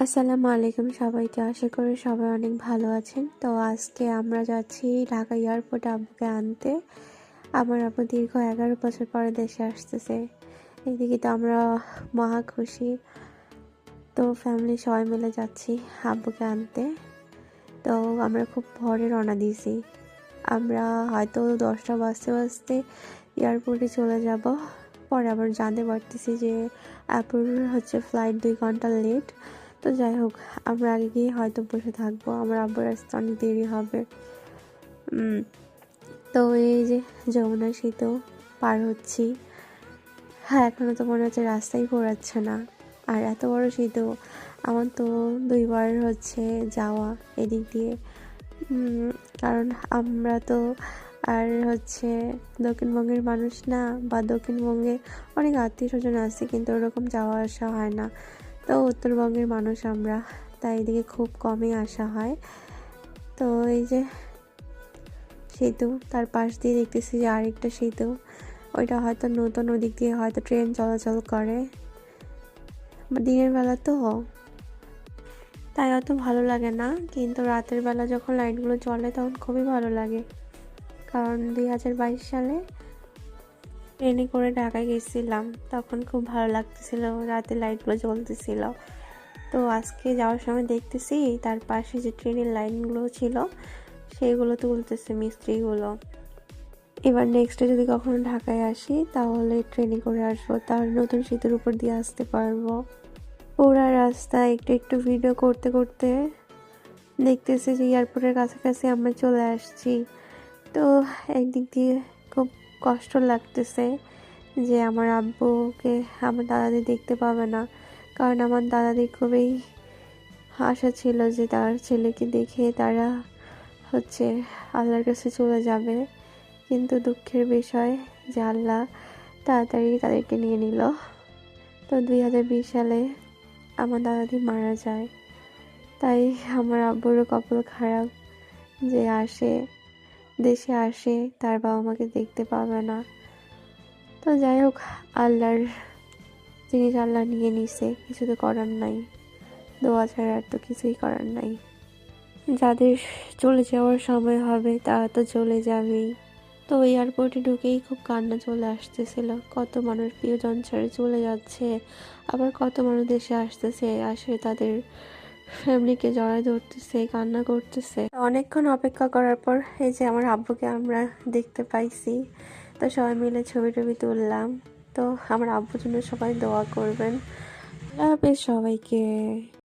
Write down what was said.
আসসালামু আলাইকুম সবাইকে। আশা করি সবাই অনেক ভালো আছেন। তো আজকে আমরা যাচ্ছি ঢাকা এয়ারপোর্টে আব্বুকে আনতে। আমার আব্বু দীর্ঘ 11 বছর পরে দেশে আসতেছে। এদিকে তো আমরা মহা খুশি। তো ফ্যামিলি সবাই মিলে যাচ্ছি আব্বুকে আনতে। তো আমরা খুব ভোরে রওনা দিয়েছি। আমরা হয়তো 10টা বাজতে বাজতে এয়ারপোর্টে চলে যাব। পরে আবার জানতে পারতেছি যে আব্বুর ফ্লাইট 2 ঘন্টা লেট। তো যাই হোক, আমরা আগে গিয়ে হয়তো বসে থাকবো, আমার আব্বুর আসতে অনেক দেরি হবে। তো এই যে যমুনা সেতু পার হচ্ছি। হ্যাঁ, এখনো তো মনে হচ্ছে রাস্তাই ঘোরাচ্ছে না। আর এত বড় সেতু, আমার তো 2বার যাওয়া এদিক দিয়ে। কারণ আমরা তো আর দক্ষিণবঙ্গের মানুষ না, বা দক্ষিণবঙ্গে অনেক আত্মীয় স্বজন আছে, কিন্তু ওরকম যাওয়া আসা হয় না। তো উত্তরবঙ্গের মানুষ আমরা, তাই এদিকে খুব কমই আসা হয়। তো এই যে সেতু, তার পাশ দিয়ে দেখতেছি যে আরেকটা সেতু, ওইটা হয়তো নতুন, ওদিক দিয়ে হয়তো ট্রেন চলাচল করে। দিনের বেলা তো তাই অত ভালো লাগে না, কিন্তু রাতের বেলা যখন লাইটগুলো জ্বলে তখন খুবই ভালো লাগে। কারণ 2022 সালে ট্রেনে করে ঢাকায় গেছিলাম, তখন খুব ভালো লাগতেছিল, রাতে লাইটগুলো জ্বলতেছিল। তো আজকে যাওয়ার সময় দেখতেছি তার পাশে যে ট্রেনের লাইনগুলো ছিল সেগুলো তুলতেছে মিস্ত্রিগুলো। এবার নেক্সটে যদি কখনো ঢাকায় আসি তাহলে ট্রেনে করে আসবো, তাহলে নতুন সেতুর উপর দিয়ে আসতে পারবো। পুরা রাস্তা একটু একটু ভিডিও করতে করতে দেখতেছি যে এয়ারপোর্টের কাছাকাছি আমরা চলে আসছি। তো একদিক দিয়ে খুব কষ্ট লাগতেছে যে আমার আব্বুকে আমার দাদাদি দেখতে পাবে না, কারণ আমার দাদাদি খুবই আশা ছিল যে তার ছেলেকে দেখে তারা আল্লাহর কাছে চলে যাবে। কিন্তু দুঃখের বিষয় যে আল্লাহ তাড়াতাড়ি তাদেরকে নিয়ে নিল। তো 2020 সালে আমার দাদাদি মারা যায়। তাই আমার আব্বুরও কপাল খারাপ যে দেশে আসে, তার বাবা মাকে দেখতে পাবে না। তো যাই হোক, আল্লাহর জিনিস আল্লাহ নিয়ে নিছে, কিছু তো করার নাই। দোয়া ছাড়া আর তো কিছুই করার নাই। যাদের চলে যাওয়ার সময় হবে তারা তো চলে যাবেই। তো এয়ারপোর্টে ঢুকেই খুব কান্না চলে আসতেছিল। কত মানুষ প্রিয়জন ছেড়ে চলে যাচ্ছে, আবার কত মানুষ দেশে আসে তাদের ফ্যামিলিকে জড়ায় ধরতেছে, কান্না করতেছে। অনেকক্ষণ অপেক্ষা করার পর এই যে আমার আব্বুকে আমরা দেখতে পাইছি। তো সবাই মিলে ছবি টবি তুললাম। তো আমার আব্বুর জন্য সবাই দোয়া করবেন। আল্লাহ হাফেজ সবাইকে।